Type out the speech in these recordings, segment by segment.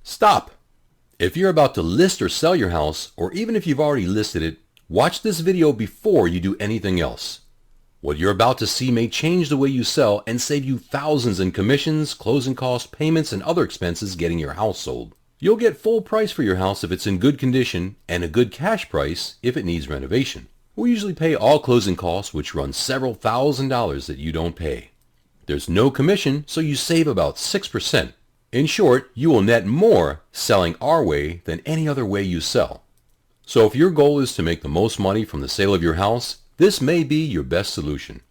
Stop! If you're about to list or sell your house, or even if you've already listed it, watch this video before you do anything else. What you're about to see may change the way you sell and save you thousands in commissions, closing costs, payments, and other expenses getting your house sold. You'll get full price for your house if it's in good condition and a good cash price if it needs renovation. We usually pay all closing costs, which run several $1,000s that you don't pay. There's no commission, so you save about 6%. In short, you will net more selling our way than any other way you sell. So if your goal is to make the most money from the sale of your house, this may be your best solution.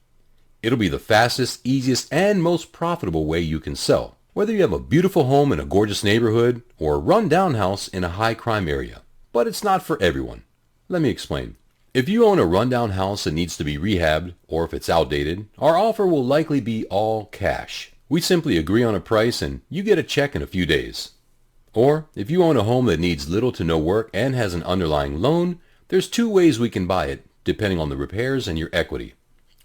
It'll be the fastest, easiest, and most profitable way you can sell, whether you have a beautiful home in a gorgeous neighborhood or a run-down house in a high-crime area. But it's not for everyone. Let me explain. If you own a rundown house that needs to be rehabbed, or if it's outdated, our offer will likely be all cash. We simply agree on a price and you get a check in a few days. Or if you own a home that needs little to no work and has an underlying loan, there's two ways we can buy it, depending on the repairs and your equity.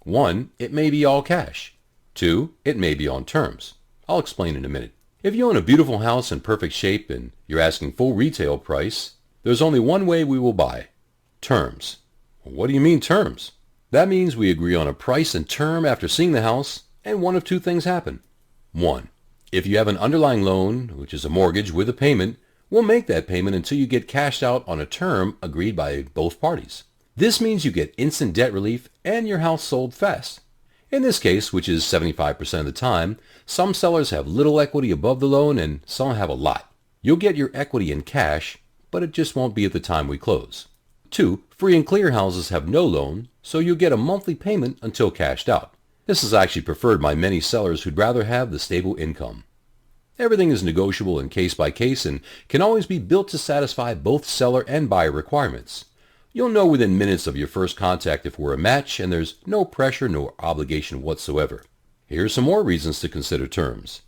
One, it may be all cash. Two, it may be on terms. I'll explain in a minute. If you own a beautiful house in perfect shape and you're asking full retail price, there's only one way we will buy. Terms. What do you mean terms? That means we agree on a price and term after seeing the house, and one of two things happen. One, if you have an underlying loan, which is a mortgage with a payment, we'll make that payment until you get cashed out on a term agreed by both parties. This means you get instant debt relief and your house sold fast. In this case, which is 75% of the time, some sellers have little equity above the loan and some have a lot. You'll get your equity in cash, but it just won't be at the time we close. Two, free and clear houses have no loan, so you'll get a monthly payment until cashed out. This is actually preferred by many sellers who'd rather have the stable income. Everything is negotiable and case by case and can always be built to satisfy both seller and buyer requirements. You'll know within minutes of your first contact if we're a match, and there's no pressure nor obligation whatsoever. Here's some more reasons to consider terms.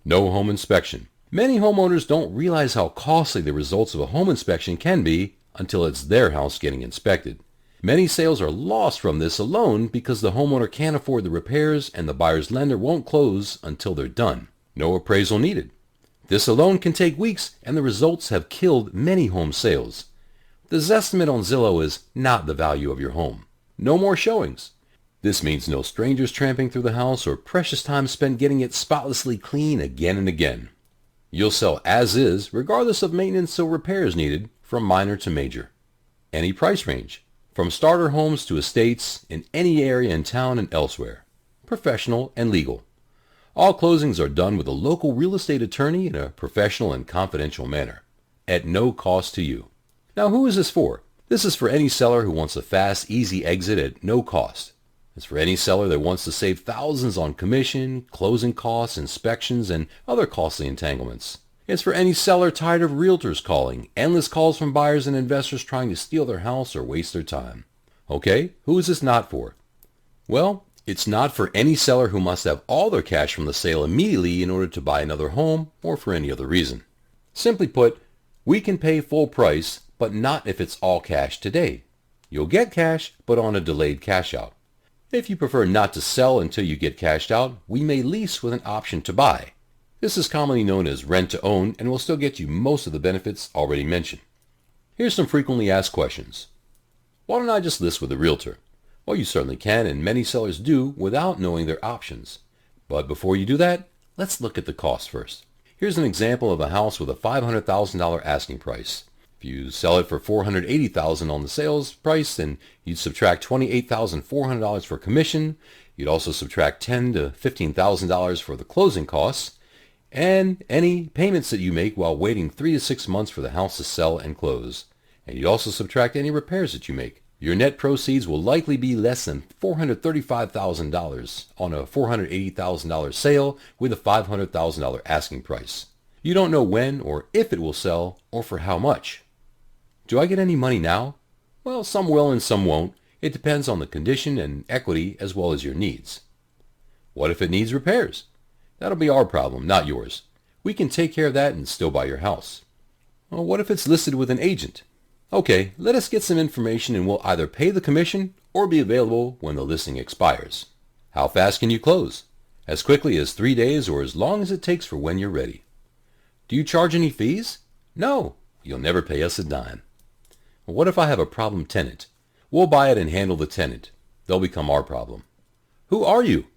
No home inspection. Many homeowners don't realize how costly the results of a home inspection can be until it's their house getting inspected. Many sales are lost from this alone because the homeowner can't afford the repairs and the buyer's lender won't close until they're done. No appraisal needed. This alone can take weeks, and the results have killed many home sales. The Zestimate on Zillow is not the value of your home. No more showings. This means no strangers tramping through the house or precious time spent getting it spotlessly clean again and again. You'll sell as is, regardless of maintenance or repairs needed, from minor to major. Any price range. From starter homes to estates in any area in town and elsewhere. Professional and legal. All closings are done with a local real estate attorney in a professional and confidential manner, at no cost to you. Now, who is this for? This is for any seller who wants a fast, easy exit at no cost. It's for any seller that wants to save thousands on commission, closing costs, inspections, and other costly entanglements. It's for any seller tired of realtors calling, endless calls from buyers and investors trying to steal their house or waste their time. Okay, who is this not for? Well, it's not for any seller who must have all their cash from the sale immediately in order to buy another home or for any other reason. Simply put, we can pay full price, but not if it's all cash today. You'll get cash, but on a delayed cash out. If you prefer not to sell until you get cashed out, we may lease with an option to buy. This is commonly known as rent to own and will still get you most of the benefits already mentioned. Here's some frequently asked questions. Why don't I just list with a realtor? Well, you certainly can, and many sellers do without knowing their options. But before you do that, let's look at the cost first. Here's an example of a house with a $500,000 asking price. If you sell it for $480,000 on the sales price, then you'd subtract $28,400 for commission. You'd also subtract $10,000 to $15,000 for the closing costs and any payments that you make while waiting 3 to 6 months for the house to sell and close. And you'd also subtract any repairs that you make. Your net proceeds will likely be less than $435,000 on a $480,000 sale with a $500,000 asking price. You don't know when or if it will sell or for how much. Do I get any money now? Well, some will and some won't. It depends on the condition and equity as well as your needs. What if it needs repairs? That'll be our problem, not yours. We can take care of that and still buy your house. Well, what if it's listed with an agent? Okay, let us get some information and we'll either pay the commission or be available when the listing expires. How fast can you close? As quickly as 3 days or as long as it takes for when you're ready. Do you charge any fees? No, you'll never pay us a dime. Well, what if I have a problem tenant? We'll buy it and handle the tenant. They'll become our problem. Who are you?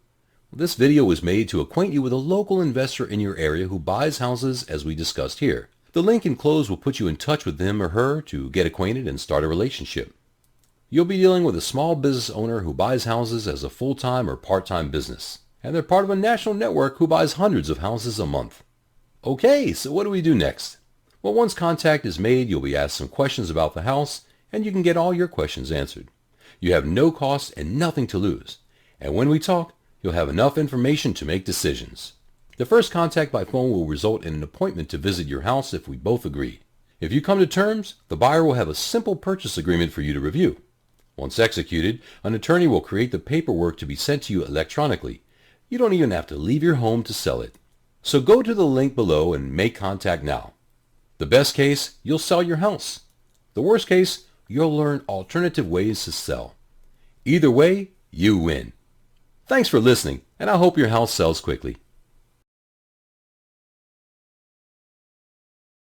Well, this video was made to acquaint you with a local investor in your area who buys houses as we discussed here. The link enclosed will put you in touch with him or her to get acquainted and start a relationship. You'll be dealing with a small business owner who buys houses as a full-time or part-time business, and they're part of a national network who buys hundreds of houses a month. Okay, so what do we do next? Well, once contact is made, you'll be asked some questions about the house, and you can get all your questions answered. You have no cost and nothing to lose. And when we talk, you'll have enough information to make decisions. The first contact by phone will result in an appointment to visit your house if we both agree. If you come to terms, the buyer will have a simple purchase agreement for you to review. Once executed, an attorney will create the paperwork to be sent to you electronically. You don't even have to leave your home to sell it. So go to the link below and make contact now. The best case, you'll sell your house. The worst case, you'll learn alternative ways to sell. Either way, you win. Thanks for listening, and I hope your house sells quickly.